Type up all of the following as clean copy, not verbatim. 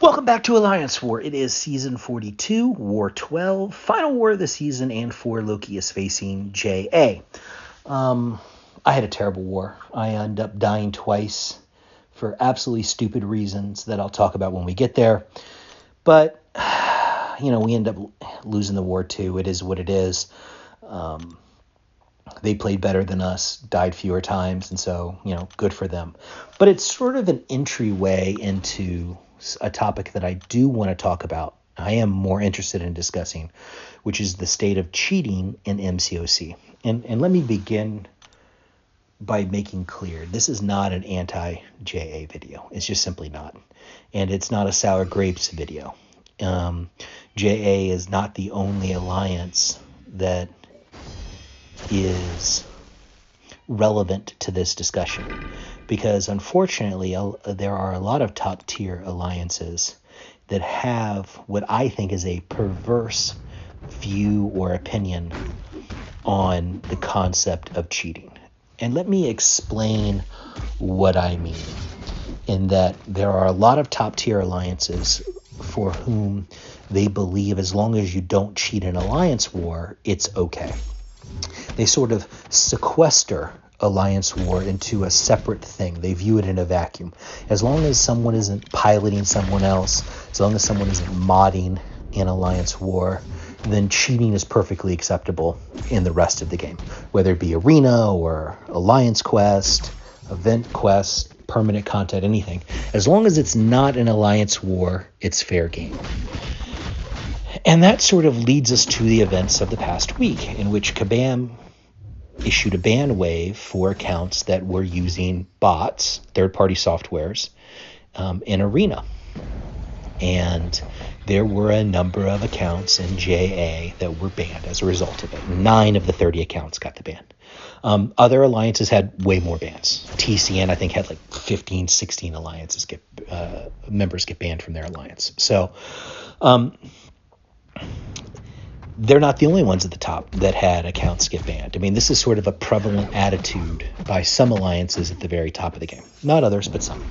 Welcome back to Alliance War. It is Season 42, War 12, final war of the season, and 4 Loki is facing J.A. I had a terrible war. I ended up dying twice for absolutely stupid reasons that I'll talk about when we get there. But, we end up losing the war too. It is what it is. They played better than us, died fewer times, and so, good for them. But it's sort of an entryway into a topic that I do want to talk about. I am more interested in discussing, which is the state of cheating in MCOC. And let me begin by making clear, this is not an anti-JA video. It's just simply not. And it's not a sour grapes video. JA is not the only alliance that is relevant to this discussion, because unfortunately there are a lot of top tier alliances that have what I think is a perverse view or opinion on the concept of cheating. And let me explain what I mean, in that there are a lot of top tier alliances for whom they believe as long as you don't cheat in alliance war, it's okay. They sort of sequester alliance war into a separate thing. They view it in a vacuum. As long as someone isn't piloting someone else, as long as someone isn't modding in alliance war, then cheating is perfectly acceptable in the rest of the game, whether it be arena or alliance quest, event quest, permanent content, anything. As long as it's not an alliance war, it's fair game. And that sort of leads us to the events of the past week, in which Kabam issued a ban wave for accounts that were using bots, third-party softwares, in Arena. And there were a number of accounts in JA that were banned as a result of it. 9 of the 30 accounts got the ban. Other alliances had way more bans. TCN, I think, had like 15, 16 alliances members get banned from their alliance. So they're not the only ones at the top that had accounts get banned. I mean, this is sort of a prevalent attitude by some alliances at the very top of the game. Not others, but some.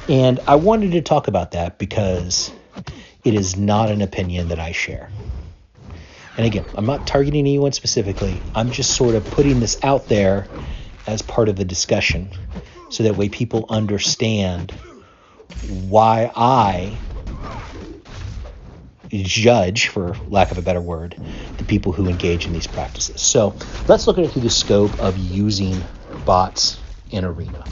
And I wanted to talk about that because it is not an opinion that I share. And again, I'm not targeting anyone specifically. I'm just sort of putting this out there as part of the discussion, so that way people understand why I judge, for lack of a better word, the people who engage in these practices. So let's look at it through the scope of using bots in Arena.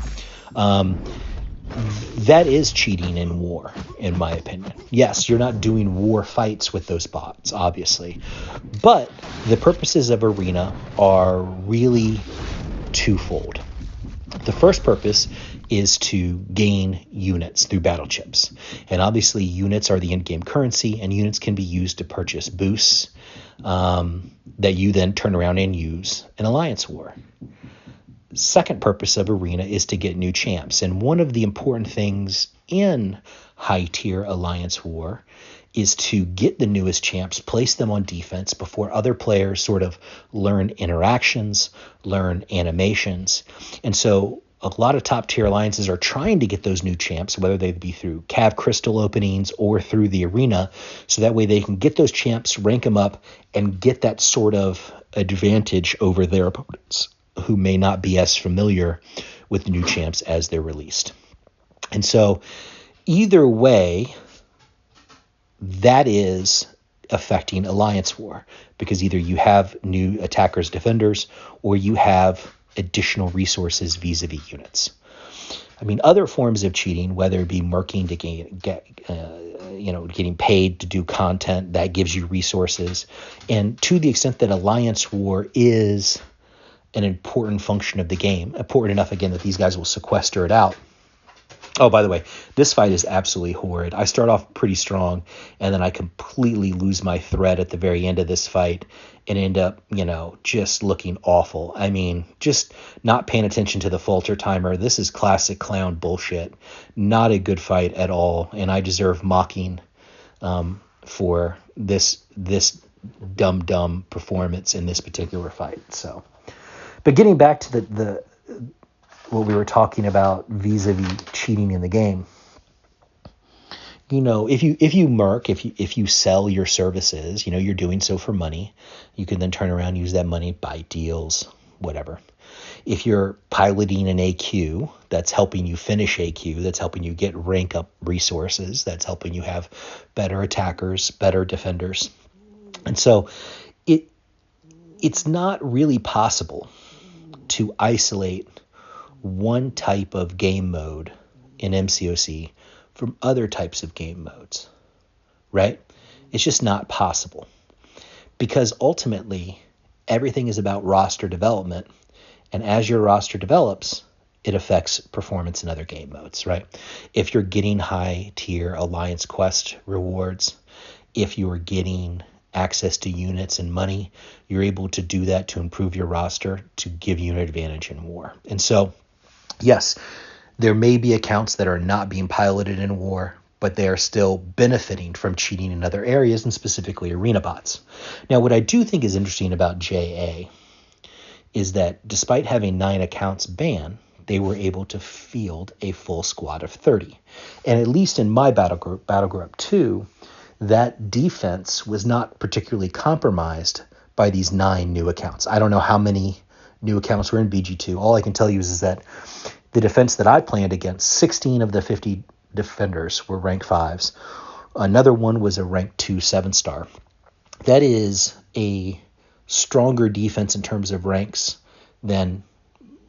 That is cheating in war, in my opinion. Yes, you're not doing war fights with those bots, obviously. But the purposes of Arena are really twofold. The first purpose is to gain units through battle chips. And obviously units are the in-game currency, and units can be used to purchase boosts that you then turn around and use in Alliance War. Second purpose of Arena is to get new champs. And one of the important things in high-tier Alliance War is to get the newest champs, place them on defense before other players sort of learn interactions, learn animations. And so a lot of top tier alliances are trying to get those new champs, whether they be through Cav Crystal openings or through the Arena, so that way they can get those champs, rank them up, and get that sort of advantage over their opponents who may not be as familiar with the new champs as they're released. And so either way, that is affecting Alliance War, because either you have new attackers, defenders, or you have additional resources vis-a-vis units. I mean, other forms of cheating, whether it be murking to getting paid to do content that gives you resources, and to the extent that Alliance War is an important function of the game, important enough again that these guys will sequester it out. Oh, by the way, this fight is absolutely horrid. I start off pretty strong, and then I completely lose my thread at the very end of this fight and end up, just looking awful. I mean, just not paying attention to the falter timer. This is classic clown bullshit. Not a good fight at all, and I deserve mocking for this dumb performance in this particular fight. So, but getting back to the what we were talking about vis-a-vis cheating in the game, if you sell your services, you're doing so for money. You can then turn around and use that money, buy deals, whatever. If you're piloting an AQ, that's helping you finish AQ, that's helping you get rank up resources, that's helping you have better attackers, better defenders. And so it's not really possible to isolate one type of game mode in MCOC from other types of game modes, right? It's just not possible, because ultimately everything is about roster development. And as your roster develops, it affects performance in other game modes, right? If you're getting high tier Alliance Quest rewards, if you're getting access to units and money, you're able to do that to improve your roster, to give you an advantage in war. And so, yes, there may be accounts that are not being piloted in war, but they are still benefiting from cheating in other areas, and specifically arena bots. Now, what I do think is interesting about JA is that despite having 9 accounts banned, they were able to field a full squad of 30. And at least in my battle group 2, that defense was not particularly compromised by these 9 new accounts. I don't know how many new accounts were in BG2. All I can tell you is that the defense that I planned against, 16 of the 50 defenders were rank 5s. Another one was a rank 2 7-star. That is a stronger defense in terms of ranks than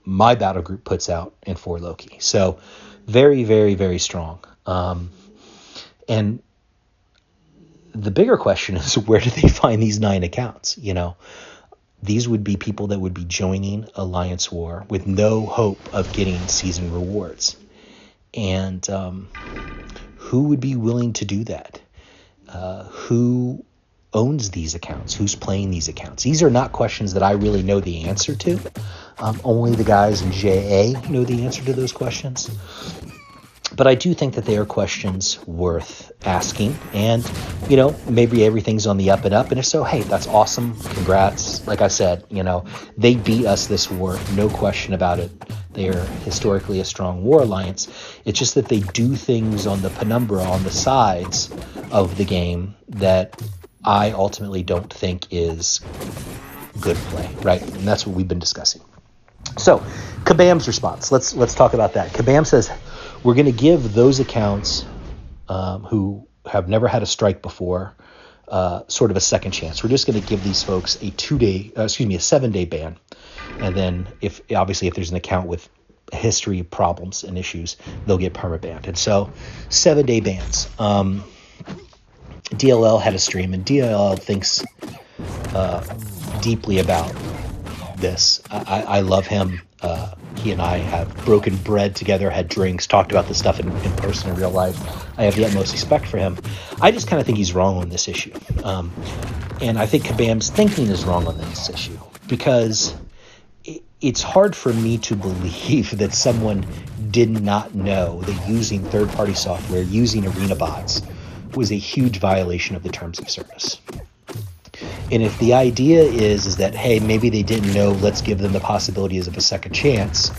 my battle group puts out in 4 Loki. So very, very, very strong. And the bigger question is, where do they find these 9 accounts? These would be people that would be joining Alliance War with no hope of getting season rewards. And who would be willing to do that? Who owns these accounts? Who's playing these accounts? These are not questions that I really know the answer to. Only the guys in JA know the answer to those questions. But I do think that they are questions worth asking. And, maybe everything's on the up and up. And if so, hey, that's awesome. Congrats. Like I said, they beat us this war. No question about it. They are historically a strong war alliance. It's just that they do things on the penumbra, on the sides of the game, that I ultimately don't think is good play, right? And that's what we've been discussing. So, Kabam's response. Let's talk about that. Kabam says, we're going to give those accounts who have never had a strike before sort of a second chance. We're just going to give these folks a 7-day ban. And then if there's an account with a history of problems and issues, they'll get permabanned. And so 7-day bans. DLL had a stream, and DLL thinks deeply about this. I love him. He and I have broken bread together, had drinks, talked about this stuff in person in real life. I have the utmost respect for him. I just kind of think he's wrong on this issue. And I think Kabam's thinking is wrong on this issue, because it's hard for me to believe that someone did not know that using third-party software, using arena bots, was a huge violation of the terms of service. And if the idea is that, hey, maybe they didn't know, let's give them the possibilities of a second chance,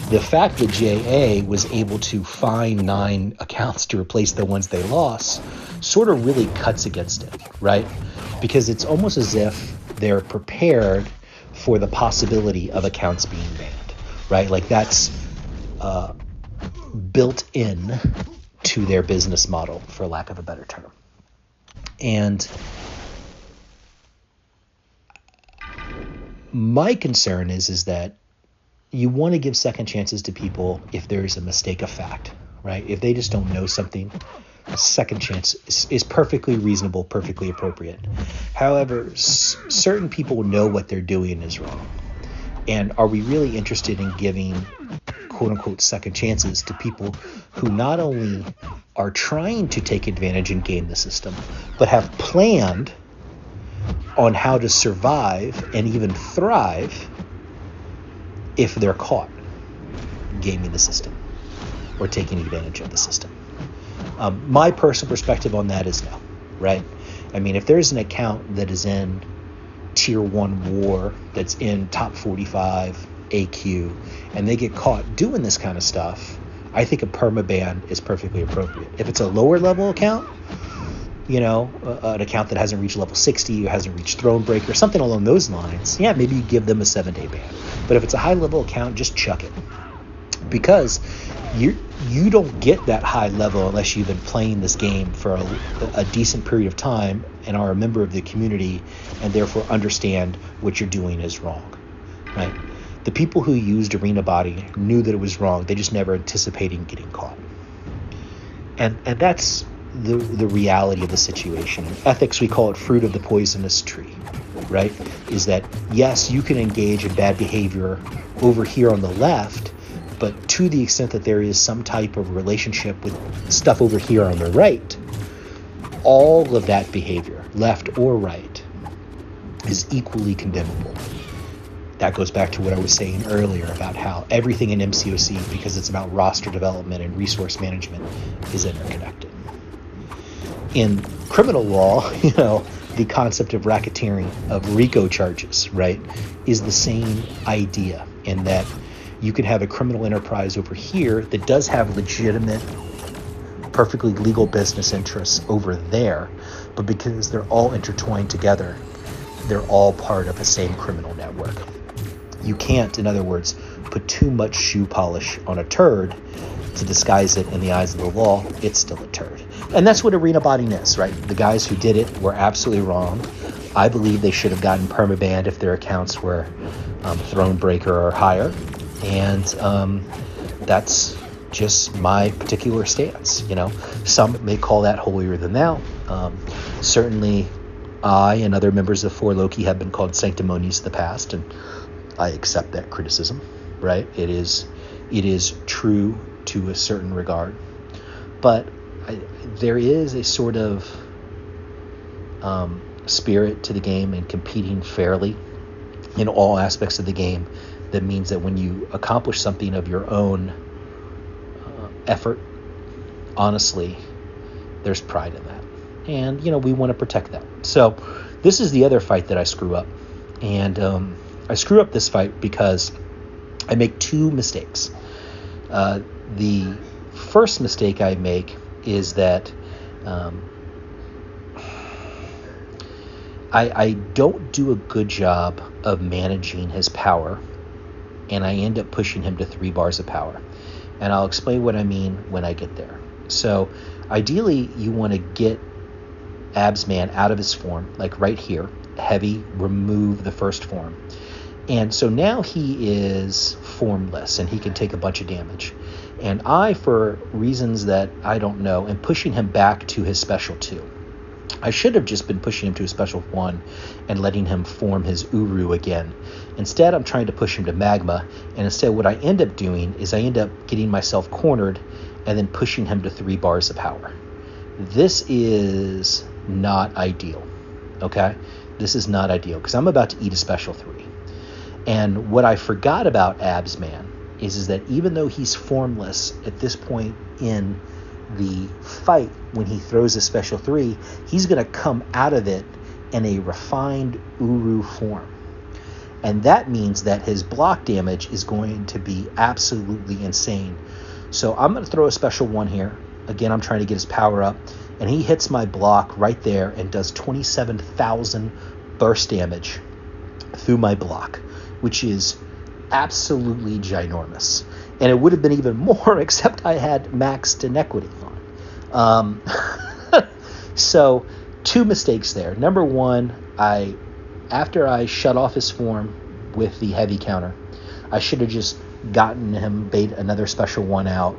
the fact that JA was able to find 9 accounts to replace the ones they lost sort of really cuts against it, right? Because it's almost as if they're prepared for the possibility of accounts being banned, right? Like that's built in to their business model, for lack of a better term. And my concern is that you want to give second chances to people if there is a mistake of fact, right? If they just don't know something, a second chance is perfectly reasonable, perfectly appropriate. However, certain people know what they're doing is wrong. And are we really interested in giving quote-unquote second chances to people who not only are trying to take advantage and game the system, but have planned on how to survive and even thrive if they're caught gaming the system or taking advantage of the system? My personal perspective on that is no, right? I mean, if there's an account that is in tier 1 war, that's in top 45 AQ, and they get caught doing this kind of stuff, I think a permaban is perfectly appropriate. If it's a lower level account, an account that hasn't reached level 60 or hasn't reached Thronebreaker, something along those lines, yeah, maybe you give them a 7-day ban. But if it's a high level account, just chuck it, because you don't get that high level unless you've been playing this game for a decent period of time and are a member of the community and therefore understand what you're doing is wrong, right? The people who used Arena Body knew that it was wrong. They just never anticipated getting caught. And that's the reality of the situation. In ethics, we call it fruit of the poisonous tree, right? Is that, yes, you can engage in bad behavior over here on the left, but to the extent that there is some type of relationship with stuff over here on the right, all of that behavior, left or right, is equally condemnable. That goes back to what I was saying earlier about how everything in MCOC, because it's about roster development and resource management, is interconnected. In criminal law, the concept of racketeering, of RICO charges, right, is the same idea, in that you can have a criminal enterprise over here that does have legitimate, perfectly legal business interests over there, but because they're all intertwined together, they're all part of the same criminal network. You can't, in other words, put too much shoe polish on a turd to disguise it in the eyes of the law. It's still a turd. And that's what arena botting is, right? The guys who did it were absolutely wrong. I believe they should have gotten permabanned if their accounts were Thronebreaker or higher. And that's just my particular stance. Some may call that holier than thou. Certainly I and other members of 4Loki have been called sanctimonious in the past, and I accept that criticism, right? It is true to a certain regard, but there is a sort of spirit to the game and competing fairly in all aspects of the game. That means that when you accomplish something of your own effort, honestly, there's pride in that, and we want to protect that. So this is the other fight that I screw up, and I screw up this fight because I make two mistakes. The first mistake I make is that I don't do a good job of managing his power, and I end up pushing him to 3 bars of power. And I'll explain what I mean when I get there. So ideally, you want to get Absman out of his form, like right here, heavy, remove the first form. And so now he is formless, and he can take a bunch of damage. And I, for reasons that I don't know, am pushing him back to his special 2. I should have just been pushing him to a special 1 and letting him form his Uru again. Instead, I'm trying to push him to Magma, and instead what I end up doing is I end up getting myself cornered and then pushing him to 3 bars of power. This is not ideal, okay? This is not ideal, because I'm about to eat a special 3. And what I forgot about Absman is that even though he's formless at this point in the fight, when he throws a special 3, he's going to come out of it in a refined Uru form. And that means that his block damage is going to be absolutely insane. So I'm going to throw a special 1 here. Again, I'm trying to get his power up. And he hits my block right there and does 27,000 burst damage through my block, which is absolutely ginormous. And it would have been even more, except I had maxed inequity on. So 2 mistakes there. Number 1, after I shut off his form with the heavy counter, I should have just gotten him, bait another special 1 out,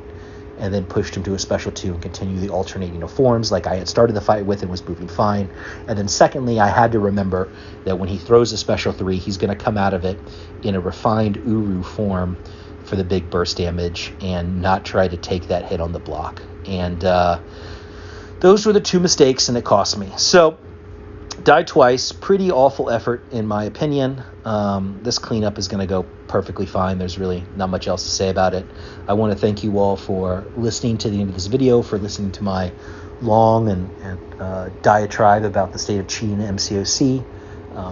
and then pushed him to a special 2 and continue the alternating of forms like I had started the fight with and was moving fine. And then secondly, I had to remember that when he throws a special 3, he's going to come out of it in a refined Uru form for the big burst damage and not try to take that hit on the block. And those were the 2 mistakes, and it cost me. So died twice, pretty awful effort in my opinion. This cleanup is going to go perfectly fine. There's really not much else to say about it. I want to thank you all for listening to the end of this video, for listening to my long and diatribe about the state of cheating in MCOC.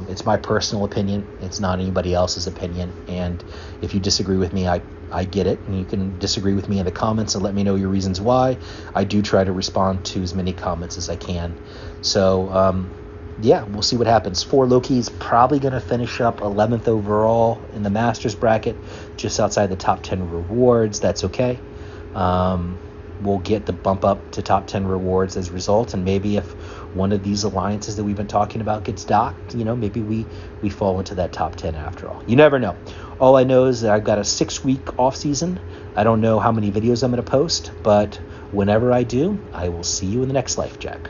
It's my personal opinion. It's not anybody else's opinion. And if you disagree with me, I I get it, and you can disagree with me in the comments and let me know your reasons why. I do try to respond to as many comments as I can. So, yeah, we'll see what happens. 4Loki's probably going to finish up 11th overall in the Masters bracket, just outside the top 10 rewards. That's okay. We'll get the bump up to top 10 rewards as a result, and maybe if one of these alliances that we've been talking about gets docked, maybe we fall into that top 10 after all. You never know. All I know is that I've got a 6-week off season. I don't know how many videos I'm going to post, but whenever I do, I will see you in the next life, Jack.